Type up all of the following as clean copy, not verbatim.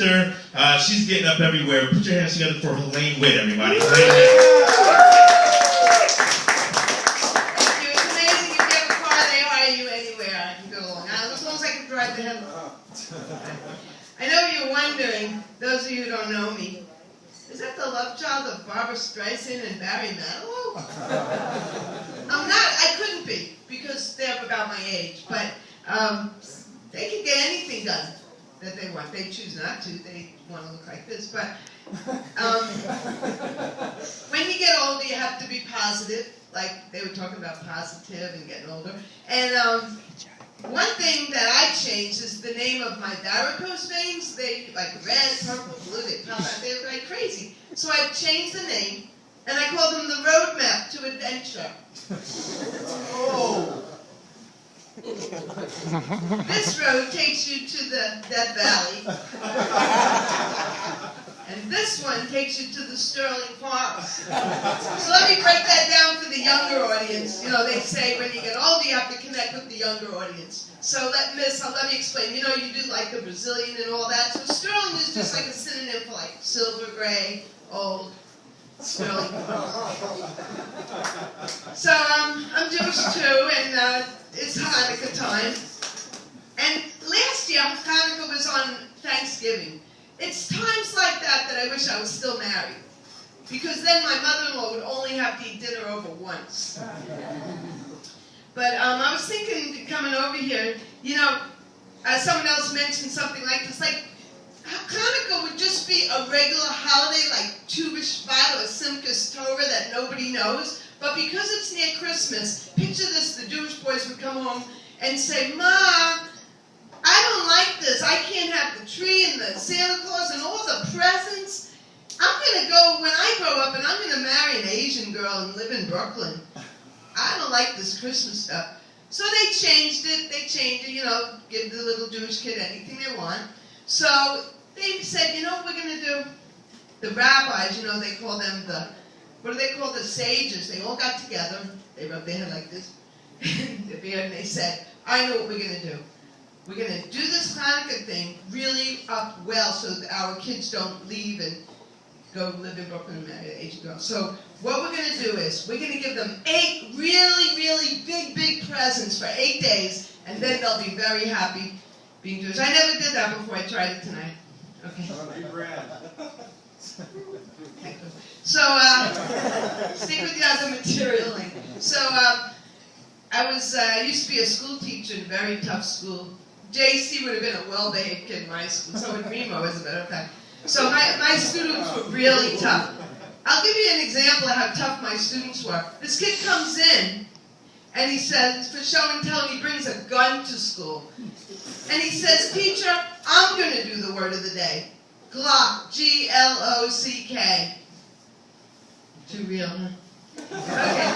Esther. She's getting up everywhere. Put your hands together for Helene Witt, everybody. Helene Witt. Thank you. It's amazing if you have a car, they hire you anywhere. I can go along. As long as I can drive the hell. I know you're wondering, those of you who don't know me, is that the love child of Barbara Streisand and Barry Manilow? I'm not. I couldn't be, because they're about my age. But they can get anything done that they want. They choose not to. They want to look like this. But when you get older, you have to be positive. Like they were talking about positive and getting older. And one thing that I changed is the name of my varicose veins. They like red, purple, blue. They pop out. They're like crazy. So I changed the name, and I called them the Roadmap to Adventure. Oh. This road takes you to the Death Valley. And this one takes you to the Sterling Forest. So let me break that down for the younger audience. You know, they say when you get older, you have to connect with the younger audience. So let me explain. You know, you do like the Brazilian and all that. So Sterling is just like a synonym for like silver gray, old. Sterling. So I'm Jewish too, and it's Hanukkah time. And last year, Hanukkah was on Thanksgiving. It's times like that that I wish I was still married. Because then my mother-in-law would only have to eat dinner over once. But I was thinking, coming over here, you know, someone else mentioned something like this, like, Hanukkah would just be a regular holiday like Tu B'Shvat or Simchas Torah that nobody knows. But because it's near Christmas, picture this, the Jewish boys would come home and say, Ma, I don't like this. I can't have the tree and the Santa Claus and all the presents. I'm going to go, when I grow up, and I'm going to marry an Asian girl and live in Brooklyn. I don't like this Christmas stuff. So they changed it. You know, give the little Jewish kid anything they want. So they said, you know what we're going to do? The rabbis, you know, they call them what do they call the sages? They all got together. They rubbed their head like this, their beard, and they said, I know what we're going to do. We're going to do this Hanukkah thing really up well so that our kids don't leave and go live in Brooklyn and marry an Asian girl. So what we're going to do is we're going to give them 8 really, really big presents for 8 days, and then they'll be very happy being Jewish. I never did that before. I tried it tonight. Okay. So, stick with the other material. So, I used to be a school teacher in a very tough school. JC would have been a well-behaved kid in my school, so would Remo, as a matter of fact. So my students were really tough. I'll give you an example of how tough my students were. This kid comes in, and he says, for show and tell, he brings a gun to school. And he says, teacher, I'm going to do the word of the day. Glock, G-L-O-C-K. Too real, huh? Okay.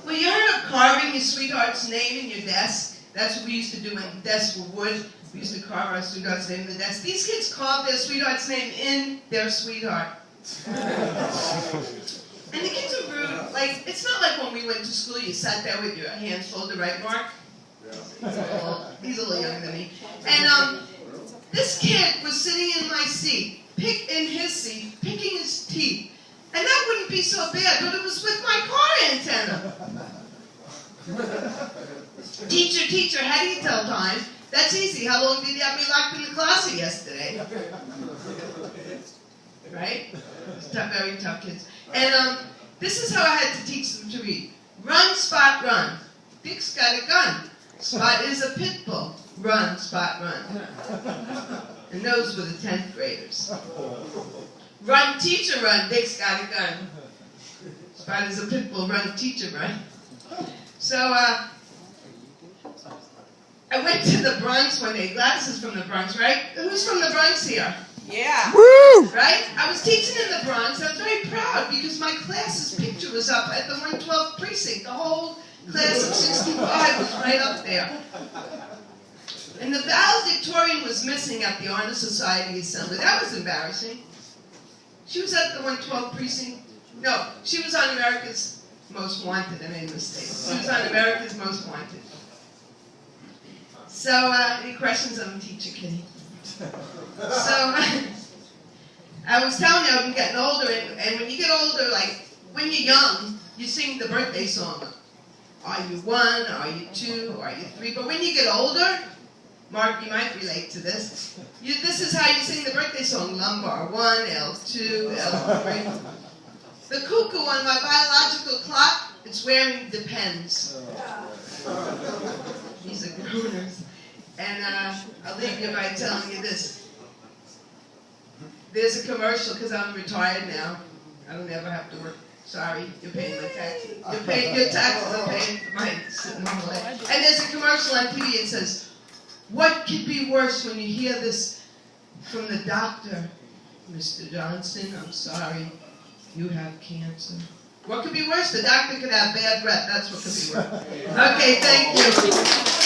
Well, you heard of carving your sweetheart's name in your desk? That's what we used to do when desks were wood. We used to carve our sweetheart's name in the desk. These kids carved their sweetheart's name in their sweetheart. And the kids are rude. Like, it's not like when we went to school, you sat there with your hands folded, right, Mark? He's a little younger than me. And this kid was sitting in my seat, picking his teeth. And that wouldn't be so bad, but it was with my car antenna. Teacher, how do you tell time? That's easy. How long did you have me locked in the closet yesterday? Right? It's tough, very tough kids. And this is how I had to teach them to read. Run, Spot, run. Dick's got a gun. Spot is a pit bull. Run, Spot, run. And those were the 10th graders. Run, teacher, run. Dick's got a gun. Spot is a pit bull. Run, teacher, run. So I went to the Bronx one day. Gladys is from the Bronx, right? Who's from the Bronx here? Yeah. Woo! Right? I was teaching in the Bronx. I was very proud because my class's picture was up at the 112th precinct. The whole class of 65 was right up there. And the valedictorian was missing at the Honor Society Assembly. That was embarrassing. She was at the 112th precinct. No, she was on America's Most Wanted. I made a mistake. She was on America's Most Wanted. So, any questions on Teacher Kitty? So I was telling you I'm getting older, and when you get older, like when you're young, you sing the birthday song. Are you 1? Are you 2? Are you 3? But when you get older, Mark, you might relate to this. This is how you sing the birthday song. Lumbar 1, L2, L3. The cuckoo on my biological clock, it's wearing Depends. These are groaners. And I'll leave you by telling you this. There's a commercial, because I'm retired now. I don't ever have to work. Sorry, you're paying my taxes. Your taxes are paying for my sitting home late. And there's a commercial on TV that says, what could be worse when you hear this from the doctor? Mr. Johnson, I'm sorry, you have cancer. What could be worse? The doctor could have bad breath. That's what could be worse. Okay, thank you.